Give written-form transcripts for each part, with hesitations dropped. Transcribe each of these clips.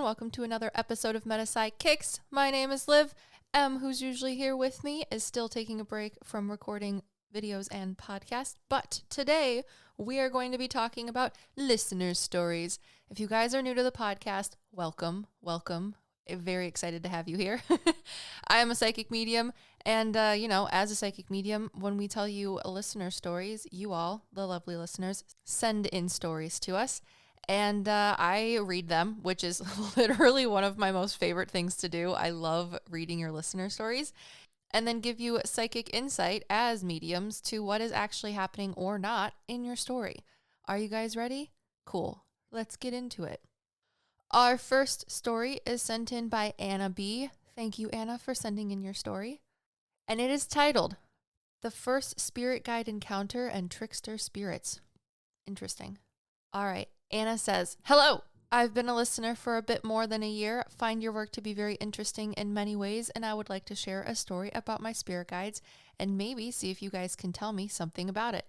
welcome to another episode of PsycKicks. My name is Liv. Who's usually here with me, is still taking a break from recording videos and podcasts, but today we are going to be talking about listener stories. If you guys are new to the podcast, welcome. I'm very excited to have you here. I am a psychic medium, and as a psychic medium, when we tell you listener stories, you all, the lovely listeners, send in stories to us. And I read them, which is literally one of my most favorite things to do. I love reading your listener stories and then give you psychic insight as mediums to what is actually happening or not in your story. Are you guys ready? Cool. Let's get into it. Our first story is sent in by Anna B. Thank you, Anna, for sending in your story. And it is titled, The First Spirit Guide Encounter and Trickster Spirits. Interesting. All right. Anna says, hello, I've been a listener for a bit more than a year, find your work to be very interesting in many ways, and I would like to share a story about my spirit guides and maybe see if you guys can tell me something about it.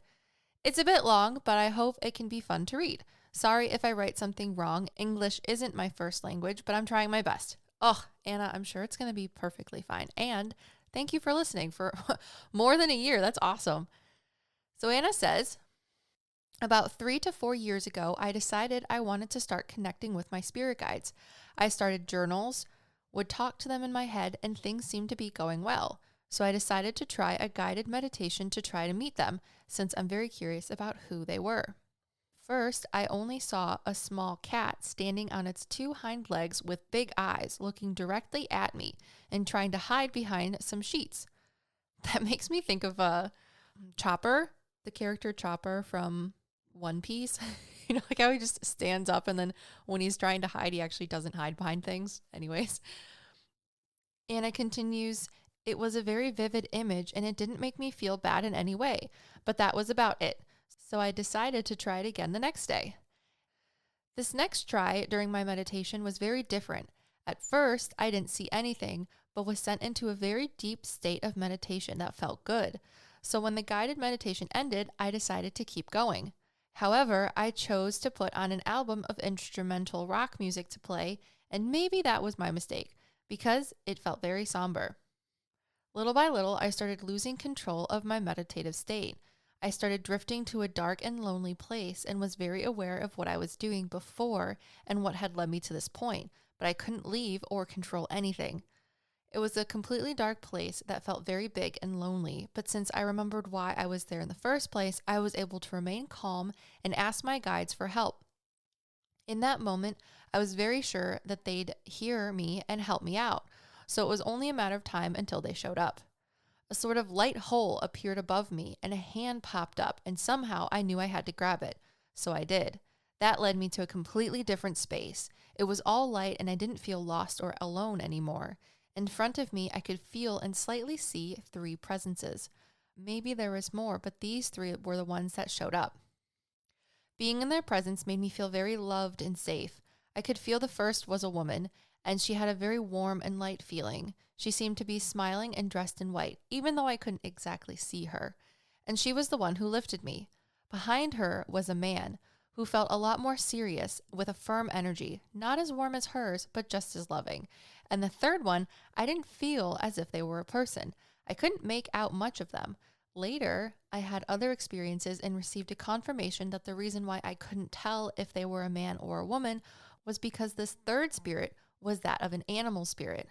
It's a bit long, but I hope it can be fun to read. Sorry if I write something wrong. English isn't my first language, but I'm trying my best. Oh, Anna, I'm sure it's going to be perfectly fine. And thank you for listening for more than a year. That's awesome. So Anna says, about 3 to 4 years ago, I decided I wanted to start connecting with my spirit guides. I started journals, would talk to them in my head, and things seemed to be going well. So I decided to try a guided meditation to try to meet them, since I'm very curious about who they were. First, I only saw a small cat standing on its 2 hind legs with big eyes looking directly at me and trying to hide behind some sheets. That makes me think of Chopper, the character Chopper from One Piece. Like how he just stands up and then when he's trying to hide, he actually doesn't hide behind things. Anyways. Anna continues, it was a very vivid image and it didn't make me feel bad in any way, but that was about it. So I decided to try it again the next day. This next try during my meditation was very different. At first, I didn't see anything, but was sent into a very deep state of meditation that felt good. So when the guided meditation ended, I decided to keep going. However, I chose to put on an album of instrumental rock music to play, and maybe that was my mistake, because it felt very somber. Little by little, I started losing control of my meditative state. I started drifting to a dark and lonely place and was very aware of what I was doing before and what had led me to this point, but I couldn't leave or control anything. It was a completely dark place that felt very big and lonely, but since I remembered why I was there in the first place, I was able to remain calm and ask my guides for help. In that moment, I was very sure that they'd hear me and help me out, so it was only a matter of time until they showed up. A sort of light hole appeared above me and a hand popped up, and somehow I knew I had to grab it, so I did. That led me to a completely different space. It was all light and I didn't feel lost or alone anymore. In front of me, I could feel and slightly see 3 presences. Maybe there was more, but these 3 were the ones that showed up. Being in their presence made me feel very loved and safe. I could feel the first was a woman, and she had a very warm and light feeling. She seemed to be smiling and dressed in white, even though I couldn't exactly see her. And she was the one who lifted me. Behind her was a man who felt a lot more serious with a firm energy, not as warm as hers, but just as loving. And the third one, I didn't feel as if they were a person. I couldn't make out much of them. Later, I had other experiences and received a confirmation that the reason why I couldn't tell if they were a man or a woman was because this third spirit was that of an animal spirit.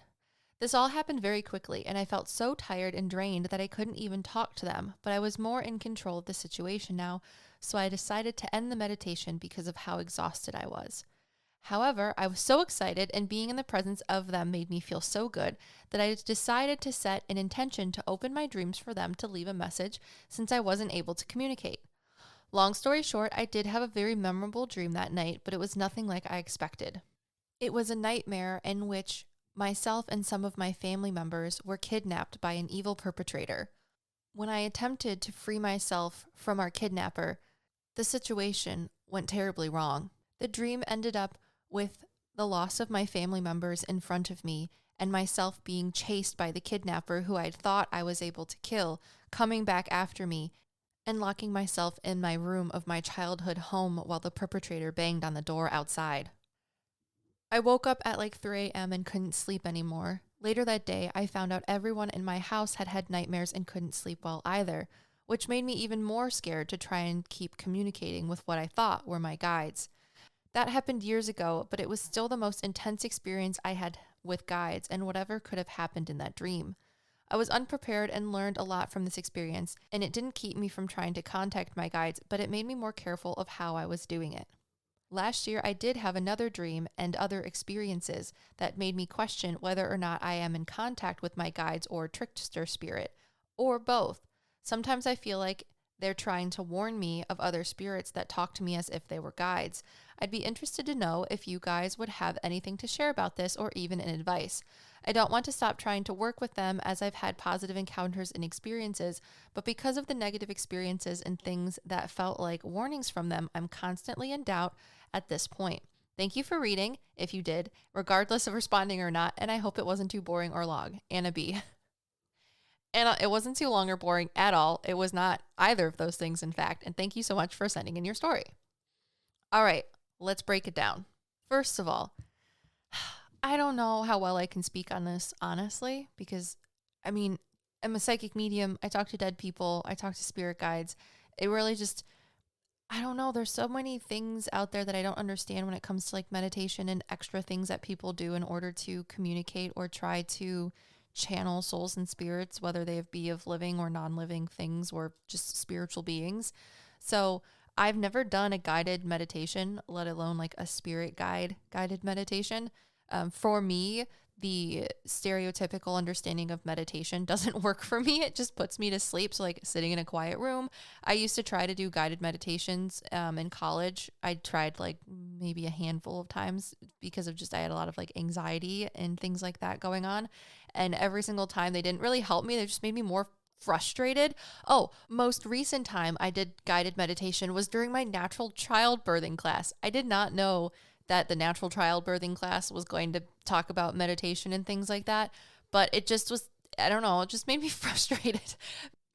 This all happened very quickly, and I felt so tired and drained that I couldn't even talk to them, but I was more in control of the situation now, so I decided to end the meditation because of how exhausted I was. However, I was so excited, and being in the presence of them made me feel so good that I decided to set an intention to open my dreams for them to leave a message since I wasn't able to communicate. Long story short, I did have a very memorable dream that night, but it was nothing like I expected. It was a nightmare in which myself and some of my family members were kidnapped by an evil perpetrator. When I attempted to free myself from our kidnapper, the situation went terribly wrong. The dream ended up with the loss of my family members in front of me and myself being chased by the kidnapper who I'd thought I was able to kill, coming back after me and locking myself in my room of my childhood home while the perpetrator banged on the door outside. I woke up at like 3 a.m. and couldn't sleep anymore. Later that day, I found out everyone in my house had had nightmares and couldn't sleep well either, which made me even more scared to try and keep communicating with what I thought were my guides. That happened years ago, but it was still the most intense experience I had with guides and whatever could have happened in that dream. I was unprepared and learned a lot from this experience, and it didn't keep me from trying to contact my guides, but it made me more careful of how I was doing it. Last year, I did have another dream and other experiences that made me question whether or not I am in contact with my guides or trickster spirit, or both. Sometimes I feel like they're trying to warn me of other spirits that talk to me as if they were guides. I'd be interested to know if you guys would have anything to share about this or even an advice. I don't want to stop trying to work with them as I've had positive encounters and experiences, but because of the negative experiences and things that felt like warnings from them, I'm constantly in doubt at this point. Thank you for reading, if you did, regardless of responding or not, and I hope it wasn't too boring or long. Anna B. And it wasn't too long or boring at all. It was not either of those things, in fact, and thank you so much for sending in your story. All right, let's break it down. First of all, I don't know how well I can speak on this, honestly, because, I mean, I'm a psychic medium. I talk to dead people. I talk to spirit guides. It really just, I don't know. There's so many things out there that I don't understand when it comes to like meditation and extra things that people do in order to communicate or try to channel souls and spirits, whether they be of living or non-living things or just spiritual beings. So I've never done a guided meditation, let alone like a spirit guided meditation. For me, the stereotypical understanding of meditation doesn't work for me. It just puts me to sleep. So like sitting in a quiet room, I used to try to do guided meditations in college. I tried like maybe a handful of times because of just, I had a lot of like anxiety and things like that going on. And every single time they didn't really help me. They just made me more frustrated. Oh, most recent time I did guided meditation was during my natural childbirthing class. I did not know that the natural childbirthing class was going to talk about meditation and things like that. But it just was, I don't know, it just made me frustrated.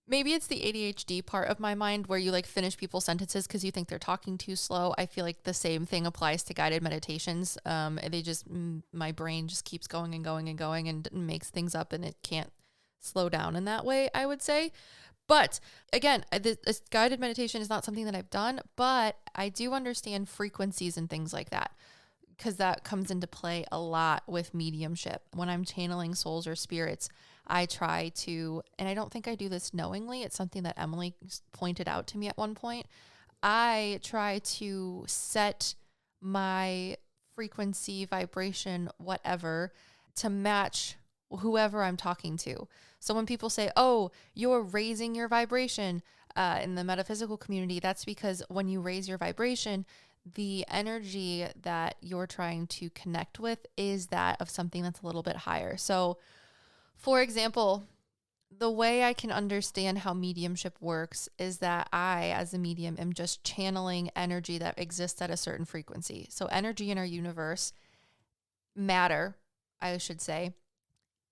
Maybe it's the ADHD part of my mind where you like finish people's sentences because you think they're talking too slow. I feel like the same thing applies to guided meditations. They just, my brain just keeps going and going and going and makes things up and it can't slow down in that way, I would say. But again, this guided meditation is not something that I've done, but I do understand frequencies and things like that because that comes into play a lot with mediumship. When I'm channeling souls or spirits, I try to, and I don't think I do this knowingly. It's something that Emily pointed out to me at one point. I try to set my frequency, vibration, whatever, to match whoever I'm talking to. So when people say, oh, you're raising your vibration in the metaphysical community, that's because when you raise your vibration, the energy that you're trying to connect with is that of something that's a little bit higher. So, for example, the way I can understand how mediumship works is that I, as a medium, am just channeling energy that exists at a certain frequency. So energy in our universe, matter, I should say,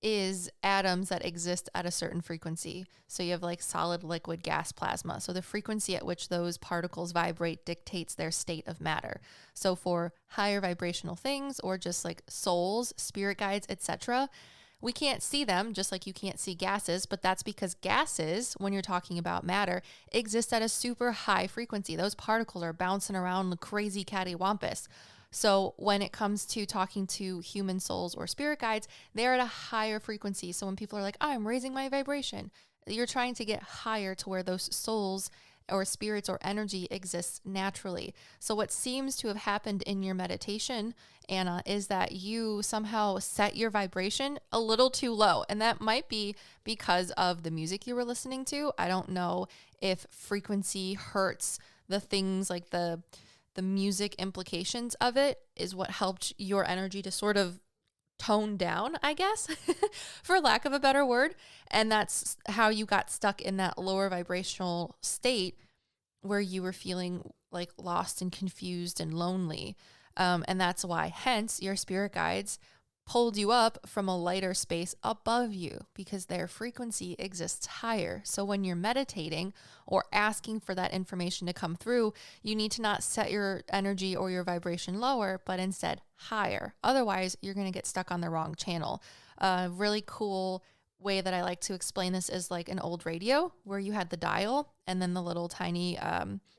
is atoms that exist at a certain frequency. So you have like solid, liquid, gas, plasma. So the frequency at which those particles vibrate dictates their state of matter. So for higher vibrational things or just like souls, spirit guides, etc., we can't see them just like you can't see gases, but that's because gases, when you're talking about matter, exist at a super high frequency. Those particles are bouncing around like crazy cattywampus. So when it comes to talking to human souls or spirit guides, they're at a higher frequency. So when people are like, oh, I'm raising my vibration, you're trying to get higher to where those souls or spirits or energy exists naturally. So what seems to have happened in your meditation, Anna, is that you somehow set your vibration a little too low. And that might be because of the music you were listening to. I don't know if frequency hurts the things like the music implications of it is what helped your energy to sort of tone down, I guess, for lack of a better word. And that's how you got stuck in that lower vibrational state where you were feeling like lost and confused and lonely. And that's why, hence, your spirit guides pulled you up from a lighter space above you because their frequency exists higher. So when you're meditating or asking for that information to come through, you need to not set your energy or your vibration lower, but instead higher. Otherwise, you're going to get stuck on the wrong channel. A really cool way that I like to explain this is like an old radio where you had the dial and then the little tiny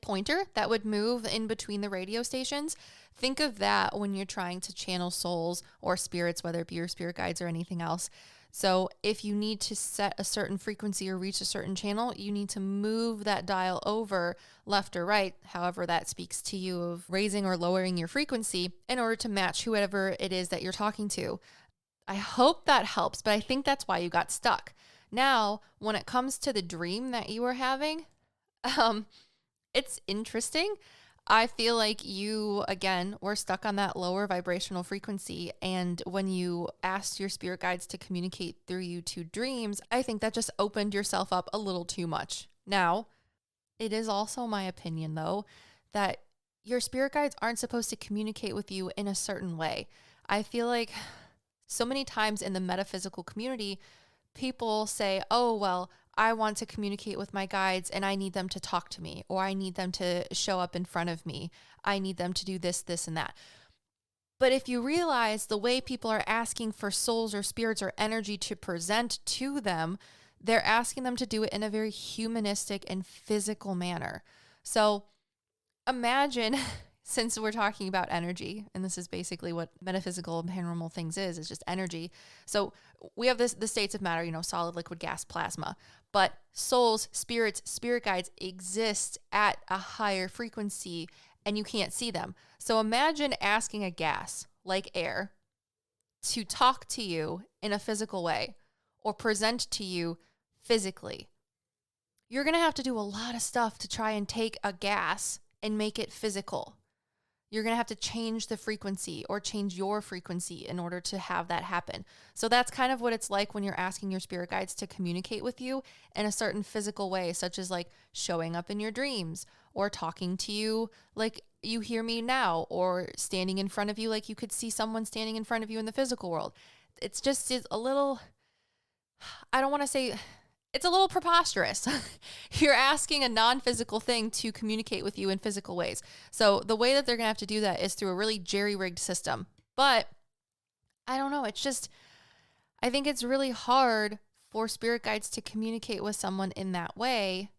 pointer that would move in between the radio stations. Think of that when you're trying to channel souls or spirits, whether it be your spirit guides or anything else. So if you need to set a certain frequency or reach a certain channel, you need to move that dial over left or right, however that speaks to you, of raising or lowering your frequency in order to match whoever it is that you're talking to. I hope that helps, but I think that's why you got stuck. Now, when it comes to the dream that you were having, it's interesting. I feel like you, again, were stuck on that lower vibrational frequency. And when you asked your spirit guides to communicate through you to dreams, I think that just opened yourself up a little too much. Now, it is also my opinion, though, that your spirit guides aren't supposed to communicate with you in a certain way. I feel like so many times in the metaphysical community, people say, oh, well, I want to communicate with my guides and I need them to talk to me, or I need them to show up in front of me. I need them to do this, this, and that. But if you realize the way people are asking for souls or spirits or energy to present to them, they're asking them to do it in a very humanistic and physical manner. So imagine, since we're talking about energy, and this is basically what metaphysical and paranormal things is just energy. So we have the states of matter, solid, liquid, gas, plasma. But souls, spirits, spirit guides exist at a higher frequency and you can't see them. So imagine asking a gas, like air, to talk to you in a physical way or present to you physically. You're going to have to do a lot of stuff to try and take a gas and make it physical. You're going to have to change the frequency or change your frequency in order to have that happen. So that's kind of what it's like when you're asking your spirit guides to communicate with you in a certain physical way, such as like showing up in your dreams or talking to you like you hear me now, or standing in front of you like you could see someone standing in front of you in the physical world. It's a little, I don't want to say, it's a little preposterous. You're asking a non-physical thing to communicate with you in physical ways. So the way that they're going to have to do that is through a really jerry-rigged system. But I don't know. I think it's really hard for spirit guides to communicate with someone in that way,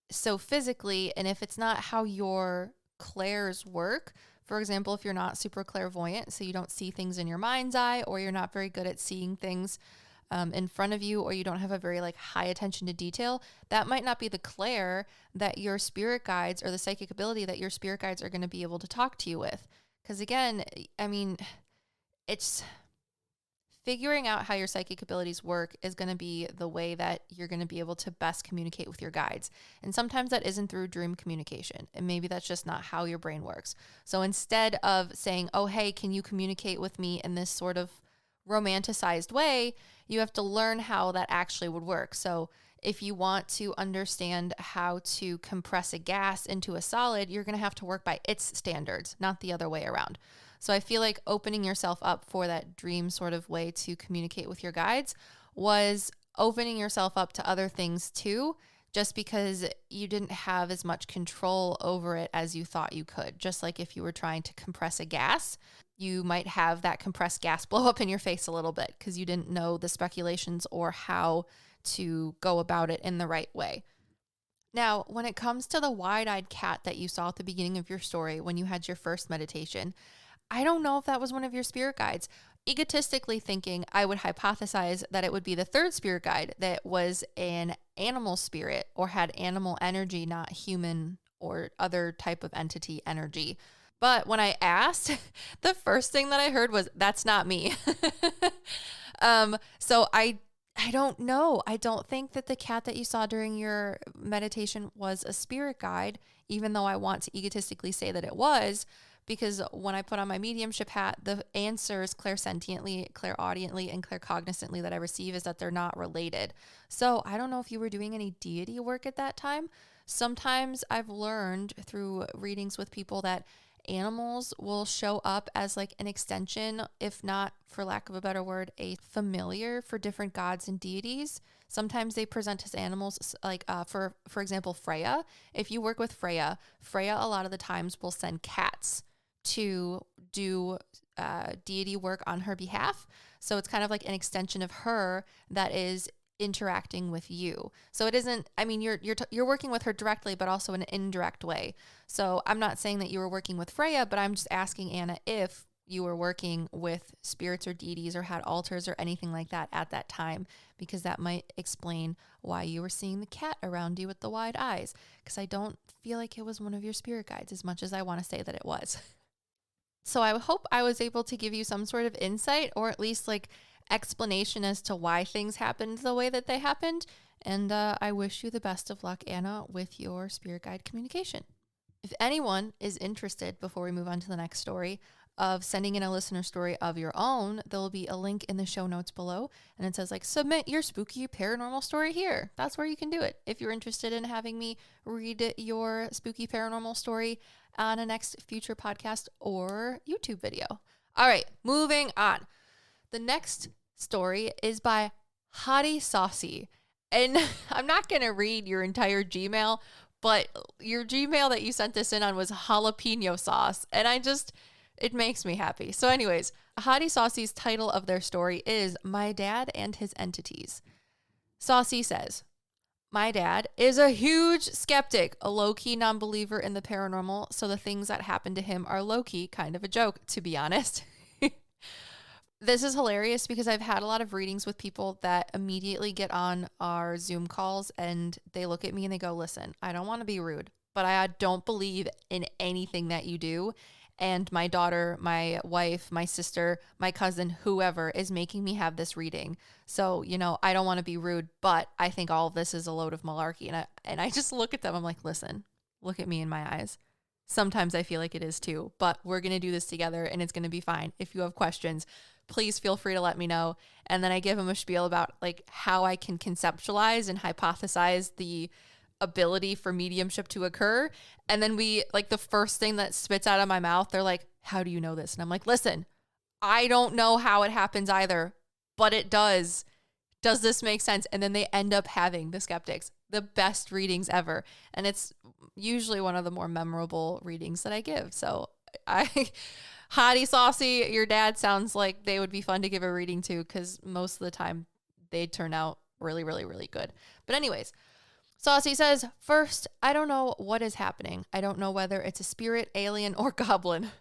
so physically. And if it's not how your clairs work, for example, if you're not super clairvoyant, so you don't see things in your mind's eye, or you're not very good at seeing things in front of you, or you don't have a very high attention to detail, that might not be the clair that your spirit guides, or the psychic ability that your spirit guides are going to be able to talk to you with. Because again, it's figuring out how your psychic abilities work is going to be the way that you're going to be able to best communicate with your guides. And sometimes that isn't through dream communication. And maybe that's just not how your brain works. So instead of saying, oh, hey, can you communicate with me in this sort of romanticized way, you have to learn how that actually would work. So if you want to understand how to compress a gas into a solid, you're going to have to work by its standards, not the other way around. So I feel like opening yourself up for that dream sort of way to communicate with your guides was opening yourself up to other things too, just because you didn't have as much control over it as you thought you could. Just like if you were trying to compress a gas, you might have that compressed gas blow up in your face a little bit because you didn't know the speculations or how to go about it in the right way. Now, when it comes to the wide-eyed cat that you saw at the beginning of your story when you had your first meditation, I don't know if that was one of your spirit guides. Egotistically thinking, I would hypothesize that it would be the third spirit guide that was an animal spirit or had animal energy, not human or other type of entity energy. But when I asked, the first thing that I heard was, that's not me. So I don't know. I don't think that the cat that you saw during your meditation was a spirit guide, even though I want to egotistically say that it was, because when I put on my mediumship hat, the answers clairsentiently, clairaudiently, and claircognizantly that I receive is that they're not related. So I don't know if you were doing any deity work at that time. Sometimes I've learned through readings with people that animals will show up as like an extension, if not, for lack of a better word, a familiar for different gods and deities. Sometimes they present as animals, like for example, Freya. If you work with Freya a lot of the times will send cats to do deity work on her behalf. So it's kind of like an extension of her that is interacting with you. So it isn't, I mean, you're working with her directly, but also in an indirect way. So I'm not saying that you were working with Freya, but I'm just asking Anna if you were working with spirits or deities or had altars or anything like that at that time, because that might explain why you were seeing the cat around you with the wide eyes, because I don't feel like it was one of your spirit guides as much as I want to say that it was. So I hope I was able to give you some sort of insight, or at least like explanation as to why things happened the way that they happened. And I wish you the best of luck, Anna, with your spirit guide communication. If anyone is interested, before we move on to the next story, of sending in a listener story of your own, there'll be a link in the show notes below, and it says like, submit your spooky paranormal story here. That's where you can do it. If you're interested in having me read your spooky paranormal story on a next future podcast or YouTube video. All right, moving on. The next story is by Hottie Saussy. And I'm not going to read your entire Gmail, but your Gmail that you sent this in on was jalapeno sauce. And it makes me happy. So anyways, Hottie Saussy's title of their story is My Dad and His Entities. Saucy says, my dad is a huge skeptic, a low-key non-believer in the paranormal, so the things that happen to him are low-key kind of a joke, to be honest. This is hilarious because I've had a lot of readings with people that immediately get on our Zoom calls and they look at me and they go, listen, I don't want to be rude, but I don't believe in anything that you do. And my daughter, my wife, my sister, my cousin, whoever is making me have this reading. So, I don't want to be rude, but I think all of this is a load of malarkey. And I just look at them. I'm like, listen, look at me in my eyes. Sometimes I feel like it is too, but we're going to do this together and it's going to be fine. If you have questions, please feel free to let me know. And then I give them a spiel about like how I can conceptualize and hypothesize the ability for mediumship to occur. And then we, like, the first thing that spits out of my mouth, they're like, how do you know this? And I'm like, listen, I don't know how it happens either, but it does. Does this make sense? And then they end up having, the skeptics, the best readings ever. And it's usually one of the more memorable readings that I give. So Hottie Saucy, your dad sounds like they would be fun to give a reading to, because most of the time they turn out really, really, really good. But anyways, Saucy says, first, I don't know what is happening. I don't know whether it's a spirit, alien, or goblin.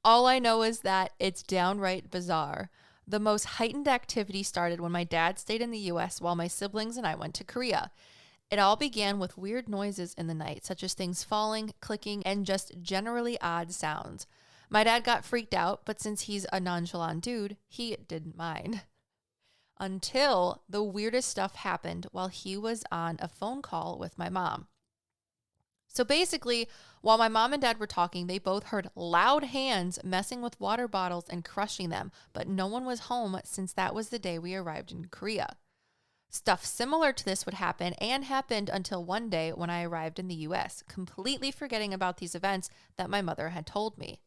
All I know is that it's downright bizarre. The most heightened activity started when my dad stayed in the U.S. while my siblings and I went to Korea. It all began with weird noises in the night, such as things falling, clicking, and just generally odd sounds. My dad got freaked out, but since he's a nonchalant dude, he didn't mind. Until the weirdest stuff happened while he was on a phone call with my mom. So basically, while my mom and dad were talking, they both heard loud hands messing with water bottles and crushing them, but no one was home since that was the day we arrived in Korea. Stuff similar to this would happen and happened until one day when I arrived in the US, completely forgetting about these events that my mother had told me.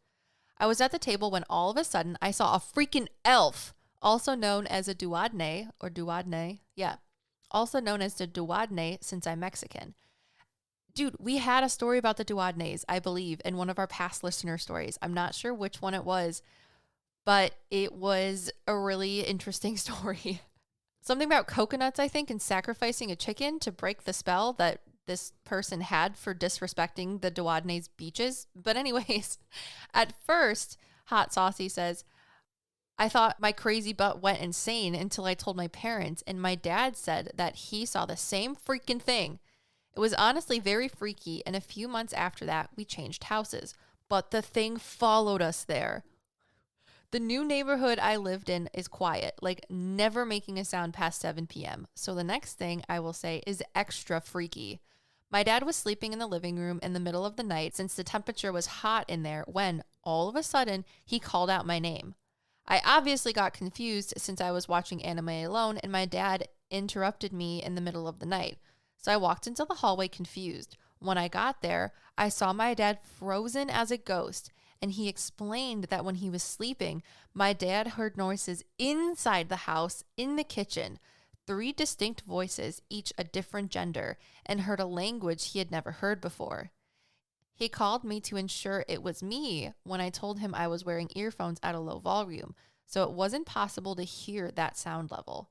I was at the table when all of a sudden I saw a freaking elf, also known as a duodne, also known as the duodne since I'm Mexican. Dude, we had a story about the duodnes, I believe, in one of our past listener stories. I'm not sure which one it was, but it was a really interesting story. Something about coconuts, I think, and sacrificing a chicken to break the spell that this person had for disrespecting the duodnes beaches. But anyways, at first, Hot Saucy says, I thought my crazy butt went insane until I told my parents, and my dad said that he saw the same freaking thing. It was honestly very freaky, and a few months after that, we changed houses. But the thing followed us there. The new neighborhood I lived in is quiet, like never making a sound past 7 p.m. So the next thing I will say is extra freaky. My dad was sleeping in the living room in the middle of the night since the temperature was hot in there when, all of a sudden, he called out my name. I obviously got confused since I was watching anime alone, and my dad interrupted me in the middle of the night. So I walked into the hallway confused. When I got there, I saw my dad frozen as a ghost, and he explained that when he was sleeping, my dad heard noises inside the house, in the kitchen, 3 distinct voices, each a different gender, and heard a language he had never heard before. He called me to ensure it was me when I told him I was wearing earphones at a low volume, so it wasn't possible to hear that sound level.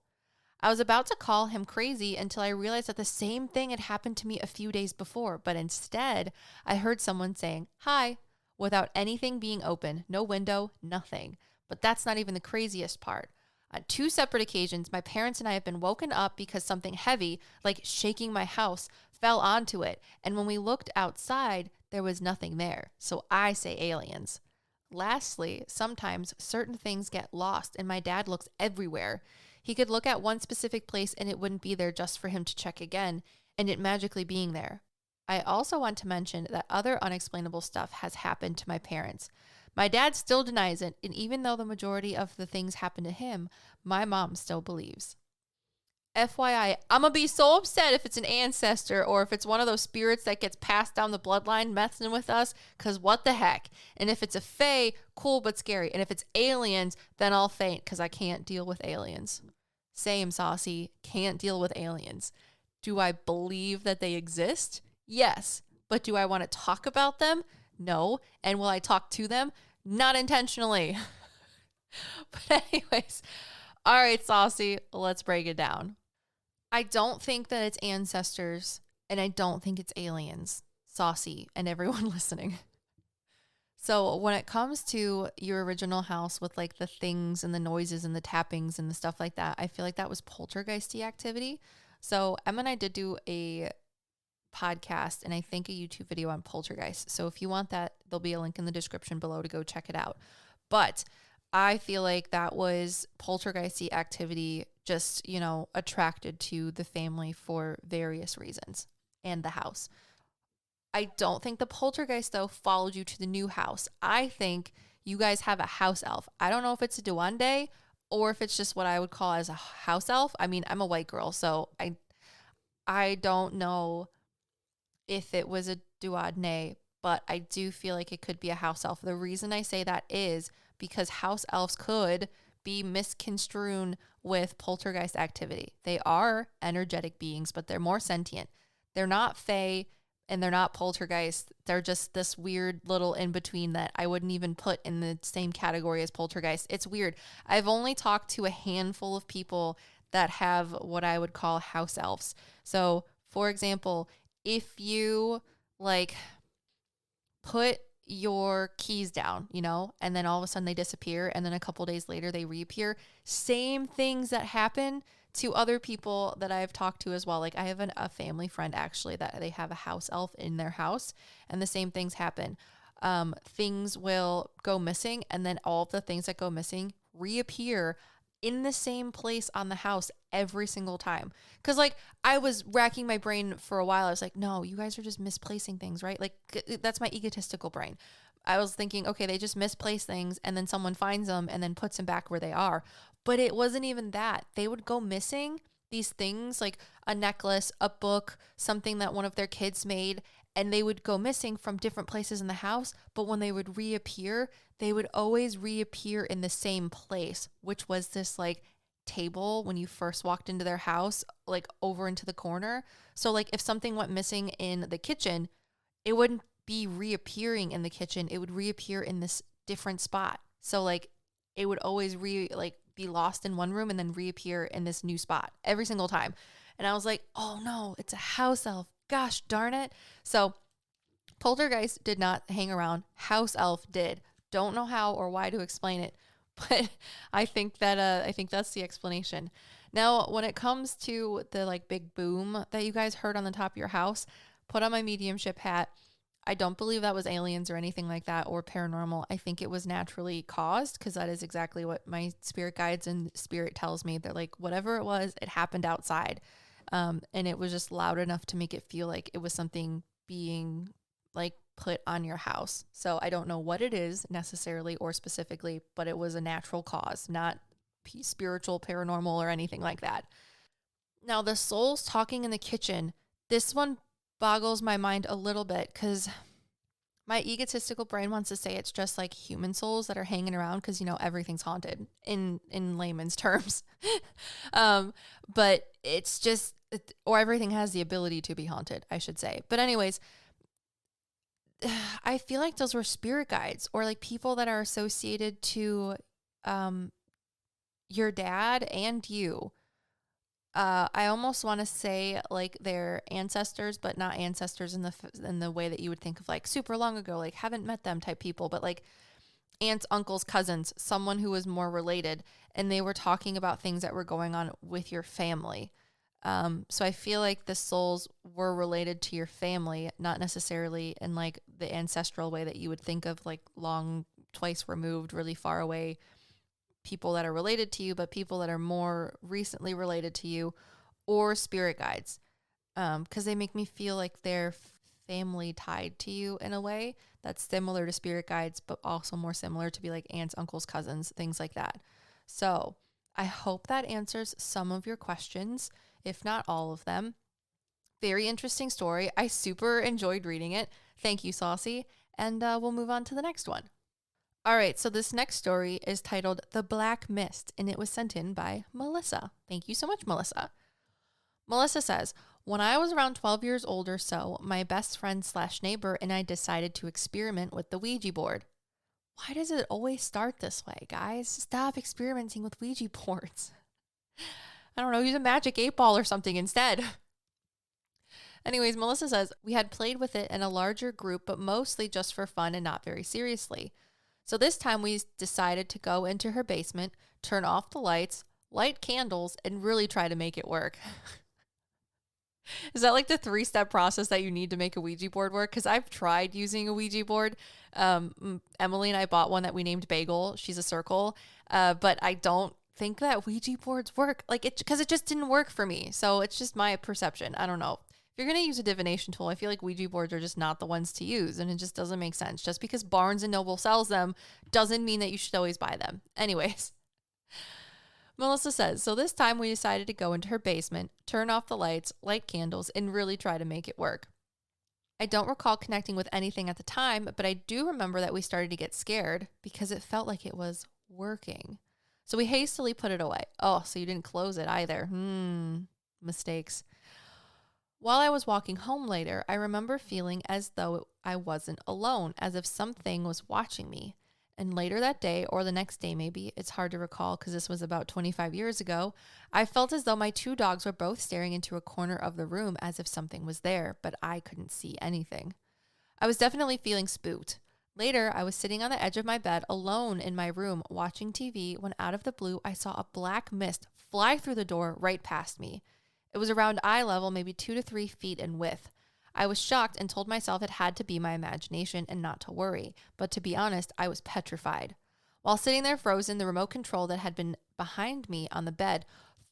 I was about to call him crazy until I realized that the same thing had happened to me a few days before, but instead, I heard someone saying, "Hi," without anything being open, no window, nothing. But that's not even the craziest part. On 2 separate occasions, my parents and I have been woken up because something heavy, like shaking my house, fell onto it. And when we looked outside, there was nothing there. So I say aliens. Lastly, sometimes certain things get lost and my dad looks everywhere. He could look at one specific place and it wouldn't be there just for him to check again, and it magically being there. I also want to mention that other unexplainable stuff has happened to my parents. My dad still denies it, and even though the majority of the things happen to him, my mom still believes. FYI, I'm going to be so upset if it's an ancestor or if it's one of those spirits that gets passed down the bloodline messing with us, because what the heck? And if it's a fae, cool but scary. And if it's aliens, then I'll faint because I can't deal with aliens. Same, Saucy. Can't deal with aliens. Do I believe that they exist? Yes. But do I want to talk about them? No. And will I talk to them? Not intentionally. But anyways, all right, Saucy, let's break it down. I don't think that it's ancestors, and I don't think it's aliens, Saucy, and everyone listening. So when it comes to your original house with like the things and the noises and the tappings and the stuff like that, I feel like that was poltergeisty activity. So Em and I did do a podcast and I think a YouTube video on poltergeist. So if you want that, there'll be a link in the description below to go check it out. But I feel like that was poltergeisty activity, just, attracted to the family for various reasons and the house. I don't think the poltergeist, though, followed you to the new house. I think you guys have a house elf. I don't know if it's a duende or if it's just what I would call as a house elf. I mean, I'm a white girl, so I don't know if it was a duende, but I do feel like it could be a house elf. The reason I say that is because house elves could be misconstrued with poltergeist activity. They are energetic beings, but they're more sentient. They're not fae and they're not poltergeist. They're just this weird little in between that I wouldn't even put in the same category as poltergeist. It's weird. I've only talked to a handful of people that have what I would call house elves. So, for example, if you put your keys down, and then all of a sudden they disappear and then a couple days later they reappear, same things that happen to other people that I've talked to as well. Like I have a family friend actually that they have a house elf in their house and the same things happen. Things will go missing and then all of the things that go missing reappear in the same place on the house every single time. Cause I was racking my brain for a while. I was like, no, you guys are just misplacing things, right? That's my egotistical brain. I was thinking, okay, they just misplace things and then someone finds them and then puts them back where they are. But it wasn't even that. They would go missing, these things like a necklace, a book, something that one of their kids made, and they would go missing from different places in the house. But when they would reappear, they would always reappear in the same place, which was this table when you first walked into their house, over into the corner. So if something went missing in the kitchen, it wouldn't be reappearing in the kitchen. It would reappear in this different spot. So it would always be lost in one room and then reappear in this new spot every single time. And I was like, oh no, it's a house elf. Gosh darn it. So poltergeist did not hang around. House elf did. Don't know how or why to explain it, but I think that's the explanation. Now, when it comes to the big boom that you guys heard on the top of your house, put on my mediumship hat. I don't believe that was aliens or anything like that or paranormal. I think it was naturally caused because that is exactly what my spirit guides and spirit tells me. They're like, whatever it was, it happened outside. And it was just loud enough to make it feel like it was something being put on your house. So I don't know what it is necessarily or specifically, but it was a natural cause, not spiritual, paranormal, or anything like that. Now, the souls talking in the kitchen, this one boggles my mind a little bit because My egotistical brain wants to say it's just like human souls that are hanging around because, everything's haunted in layman's terms. But it's just, or everything has the ability to be haunted, I should say. But anyways, I feel like those were spirit guides or like people that are associated to your dad and you. I almost want to say like their ancestors, but not ancestors in the way that you would think of like super long ago, like haven't met them type people, but like aunts, uncles, cousins, someone who was more related, and they were talking about things that were going on with your family. So I feel like the souls were related to your family, not necessarily in like the ancestral way that you would think of, like long, twice removed, really far away people that are related to you, but people that are more recently related to you, or spirit guides, because they make me feel like they're family tied to you in a way that's similar to spirit guides, but also more similar to be like aunts, uncles, cousins, things like that. So I hope that answers some of your questions, if not all of them. Very interesting story. I super enjoyed reading it. Thank you, Saucy. And we'll move on to the next one. All right, so this next story is titled The Black Mist, and it was sent in by Melissa. Thank you so much, Melissa. Melissa says, when I was around 12 years old or so, my best friend / neighbor and I decided to experiment with the Ouija board. Why does it always start this way, guys? Stop experimenting with Ouija boards. I don't know, use a magic 8-ball or something instead. Anyways, Melissa says, we had played with it in a larger group, but mostly just for fun and not very seriously. So this time we decided to go into her basement, turn off the lights, light candles, and really try to make it work. Is that like the 3-step process that you need to make a Ouija board work? Because I've tried using a Ouija board. Emily and I bought one that we named Bagel. She's a circle. But I don't think that Ouija boards work. Like because it just didn't work for me. So it's just my perception. I don't know. If you're going to use a divination tool, I feel like Ouija boards are just not the ones to use, and it just doesn't make sense. Just because Barnes & Noble sells them doesn't mean that you should always buy them. Anyways, Melissa says, so this time we decided to go into her basement, turn off the lights, light candles, and really try to make it work. I don't recall connecting with anything at the time, but I do remember that we started to get scared because it felt like it was working. So we hastily put it away. Oh, so you didn't close it either. Mistakes. While I was walking home later, I remember feeling as though I wasn't alone, as if something was watching me. And later that day, or the next day maybe, it's hard to recall because this was about 25 years ago, I felt as though my 2 dogs were both staring into a corner of the room as if something was there, but I couldn't see anything. I was definitely feeling spooked. Later, I was sitting on the edge of my bed alone in my room watching TV when out of the blue, I saw a black mist fly through the door right past me. It was around eye level, maybe 2 to 3 feet in width. I was shocked and told myself it had to be my imagination and not to worry. But to be honest, I was petrified. While sitting there frozen, the remote control that had been behind me on the bed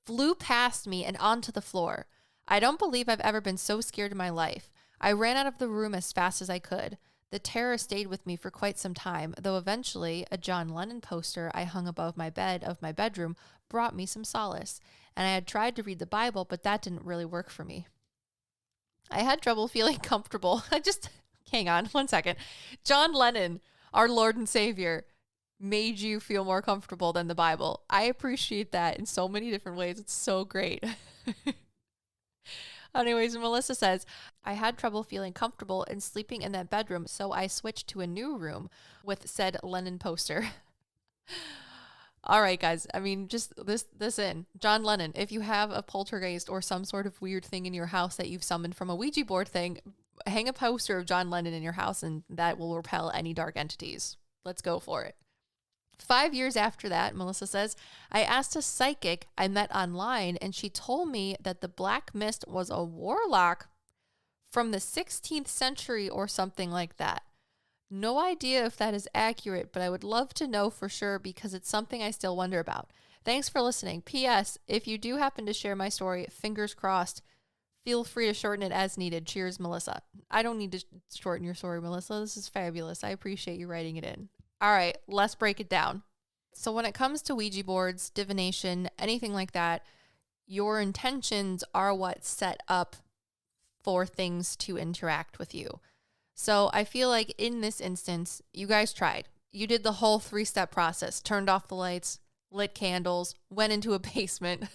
flew past me and onto the floor. I don't believe I've ever been so scared in my life. I ran out of the room as fast as I could. The terror stayed with me for quite some time, though eventually a John Lennon poster I hung above my bed of my bedroom brought me some solace. And I had tried to read the Bible, but that didn't really work for me. I had trouble feeling comfortable. Hang on 1 second. John Lennon, our Lord and Savior, made you feel more comfortable than the Bible. I appreciate that in so many different ways. It's so great. Anyways, Melissa says, I had trouble feeling comfortable and sleeping in that bedroom, so I switched to a new room with said Lennon poster. All right, guys. I mean, just this in. John Lennon, if you have a poltergeist or some sort of weird thing in your house that you've summoned from a Ouija board thing, hang a poster of John Lennon in your house and that will repel any dark entities. Let's go for it. 5 years after that, Melissa says, I asked a psychic I met online and she told me that the Black Mist was a warlock from the 16th century or something like that. No idea if that is accurate, but I would love to know for sure because it's something I still wonder about. Thanks for listening. P.S. If you do happen to share my story, fingers crossed, feel free to shorten it as needed. Cheers, Melissa. I don't need to shorten your story, Melissa. This is fabulous. I appreciate you writing it in. All right, let's break it down. So when it comes to Ouija boards, divination, anything like that, your intentions are what set up for things to interact with you. So I feel like in this instance, you guys tried. You did the whole 3-step process, turned off the lights, lit candles, went into a basement.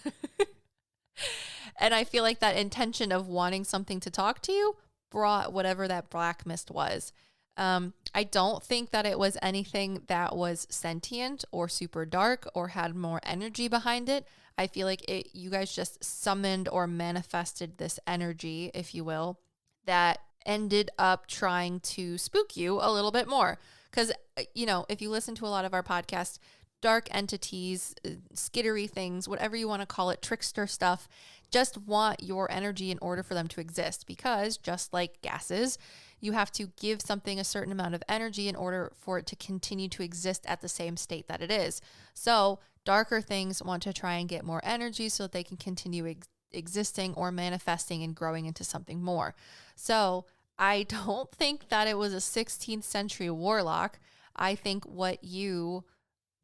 And I feel like that intention of wanting something to talk to you brought whatever that black mist was. I don't think that it was anything that was sentient or super dark or had more energy behind it. I feel like you guys just summoned or manifested this energy, if you will, that ended up trying to spook you a little bit more. Because, if you listen to a lot of our podcasts, dark entities, skittery things, whatever you want to call it, trickster stuff, just want your energy in order for them to exist. Because just like gases, you have to give something a certain amount of energy in order for it to continue to exist at the same state that it is. So darker things want to try and get more energy so that they can continue existing or manifesting and growing into something more. So I don't think that it was a 16th century warlock. I think what you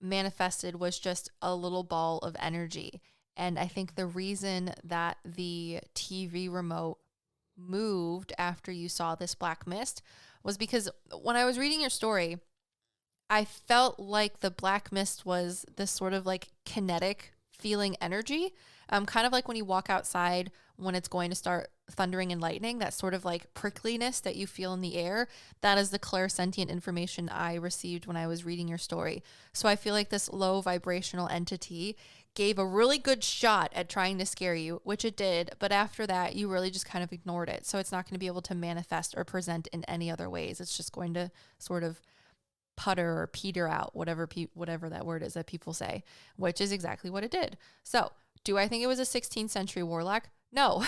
manifested was just a little ball of energy. And I think the reason that the TV remote moved after you saw this black mist was because when I was reading your story, I felt like the black mist was this sort of like kinetic feeling energy. Kind of like when you walk outside when it's going to start thundering and lightning, that sort of like prickliness that you feel in the air. That is the clairsentient information I received when I was reading your story. So I feel like this low vibrational entity gave a really good shot at trying to scare you, which it did. But after that, you really just kind of ignored it. So it's not going to be able to manifest or present in any other ways. It's just going to sort of putter or peter out, whatever that word is that people say, which is exactly what it did. So do I think it was a 16th century warlock? No.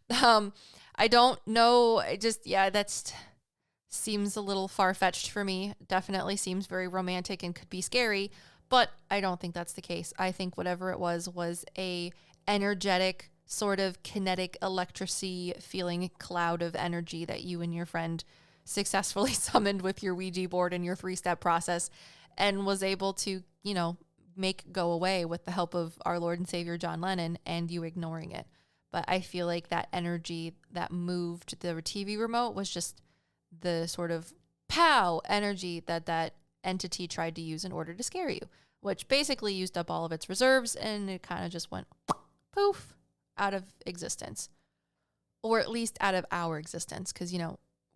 I don't know. That seems a little far-fetched for me. Definitely seems very romantic and could be scary, but I don't think that's the case. I think whatever it was a energetic, sort of kinetic electricity feeling cloud of energy that you and your friend successfully summoned with your Ouija board and your 3-step process, and was able to, make go away with the help of our Lord and Savior John Lennon and you ignoring it. But I feel like that energy that moved the TV remote was just the sort of pow energy that entity tried to use in order to scare you, which basically used up all of its reserves and it kind of just went poof out of existence, or at least out of our existence. Because,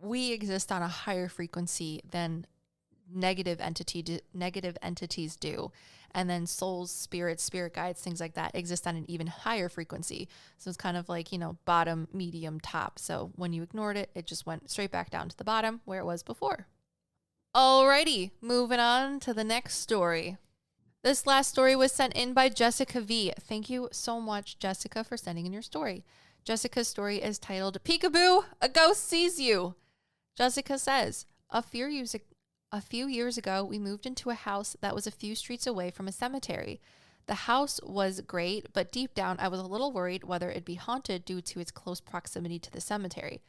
we exist on a higher frequency than negative entities do. And then souls, spirits, spirit guides, things like that exist on an even higher frequency. So it's kind of like, bottom, medium, top. So when you ignored it, it just went straight back down to the bottom where it was before. Alrighty, moving on to the next story. This last story was sent in by Jessica V. Thank you so much, Jessica, for sending in your story. Jessica's story is titled, Peekaboo, a ghost sees you. Jessica says, a few years ago, we moved into a house that was a few streets away from a cemetery. The house was great, but deep down, I was a little worried whether it'd be haunted due to its close proximity to the cemetery.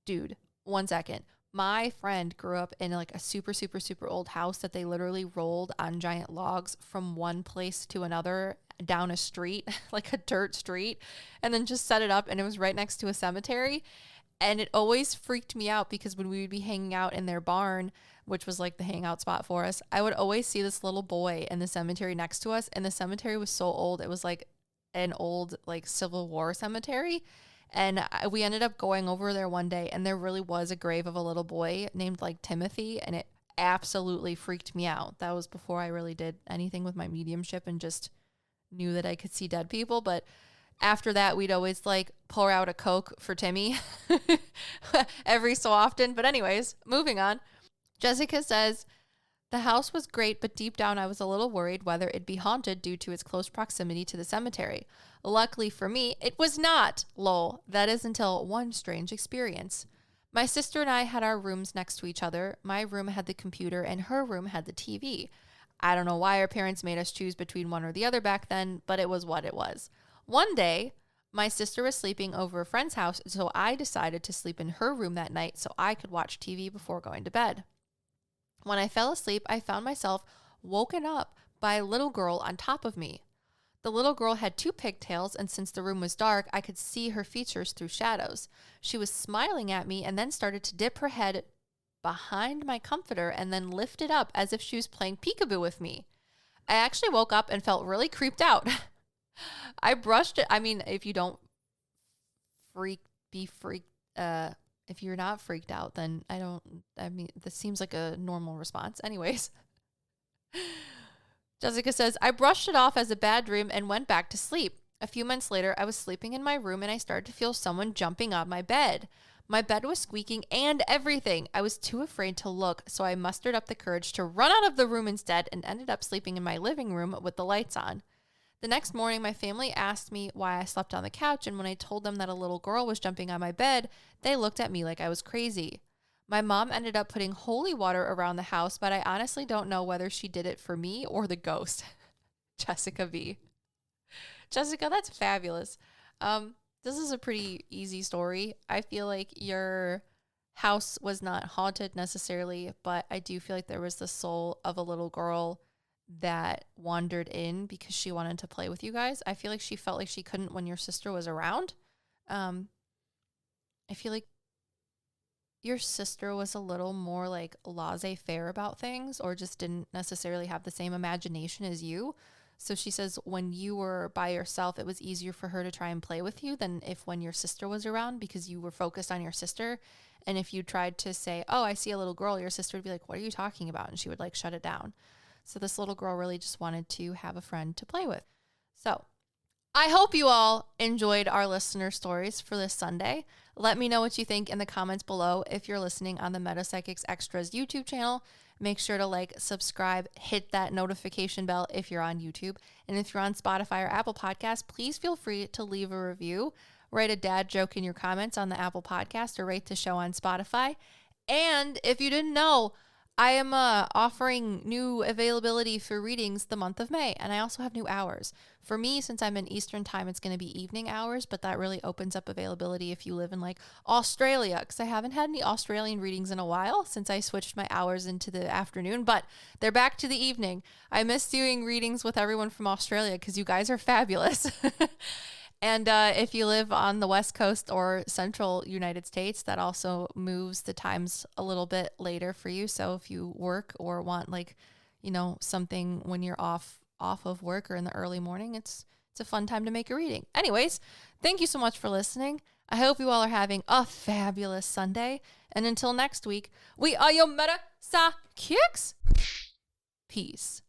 Dude, 1 second. My friend grew up in like a super, super, super old house that they literally rolled on giant logs from one place to another down a street, like a dirt street, and then just set it up, and it was right next to a cemetery. And it always freaked me out because when we would be hanging out in their barn, which was like the hangout spot for us, I would always see this little boy in the cemetery next to us. And the cemetery was so old. It was like an old like Civil War cemetery. And we ended up going over there one day, and there really was a grave of a little boy named like Timothy. And it absolutely freaked me out. That was before I really did anything with my mediumship and just knew that I could see dead people. But after that, we'd always like pour out a Coke for Timmy every so often. But anyways, moving on. Jessica says, the house was great, but deep down I was a little worried whether it'd be haunted due to its close proximity to the cemetery. Luckily for me, it was not, lol. That is until one strange experience. My sister and I had our rooms next to each other. My room had the computer and her room had the TV. I don't know why our parents made us choose between one or the other back then, but it was what it was. One day, my sister was sleeping over a friend's house, so I decided to sleep in her room that night so I could watch TV before going to bed. When I fell asleep, I found myself woken up by a little girl on top of me. The little girl had 2 pigtails, and since the room was dark, I could see her features through shadows. She was smiling at me and then started to dip her head behind my comforter and then lift it up as if she was playing peekaboo with me. I actually woke up and felt really creeped out. I brushed it. I mean, if you don't if you're not freaked out, then this seems like a normal response. Anyways, Jessica says, I brushed it off as a bad dream and went back to sleep. A few months later, I was sleeping in my room and I started to feel someone jumping on my bed. My bed was squeaking and everything. I was too afraid to look, so I mustered up the courage to run out of the room instead and ended up sleeping in my living room with the lights on. The next morning, my family asked me why I slept on the couch, and when I told them that a little girl was jumping on my bed, they looked at me like I was crazy. My mom ended up putting holy water around the house, but I honestly don't know whether she did it for me or the ghost. Jessica V. Jessica, that's fabulous. This is a pretty easy story. I feel like your house was not haunted necessarily, but I do feel like there was the soul of a little girl that wandered in because she wanted to play with you guys. I feel like she felt like she couldn't when your sister was around. I feel like your sister was a little more like laissez-faire about things, or just didn't necessarily have the same imagination as you. So she says when you were by yourself, it was easier for her to try and play with you than if when your sister was around, because you were focused on your sister. And if you tried to say, oh, I see a little girl, your sister would be like, what are you talking about? And she would like shut it down. So this little girl really just wanted to have a friend to play with. So I hope you all enjoyed our listener stories for this Sunday. Let me know what you think in the comments below. If you're listening on the PsycKicks Extras YouTube channel, make sure to like, subscribe, hit that notification bell if you're on YouTube. And if you're on Spotify or Apple Podcasts, please feel free to leave a review. Write a dad joke in your comments on the Apple Podcast or rate the show on Spotify. And if you didn't know, I am offering new availability for readings the month of May, and I also have new hours. For me, since I'm in Eastern time, it's going to be evening hours, but that really opens up availability if you live in like Australia, because I haven't had any Australian readings in a while since I switched my hours into the afternoon, but they're back to the evening. I miss doing readings with everyone from Australia because you guys are fabulous. And if you live on the West Coast or Central United States, that also moves the times a little bit later for you. So if you work or want like, you know, something when you're off of work or in the early morning, it's a fun time to make a reading. Anyways, thank you so much for listening. I hope you all are having a fabulous Sunday. And until next week, we are your PsycKicks. Peace.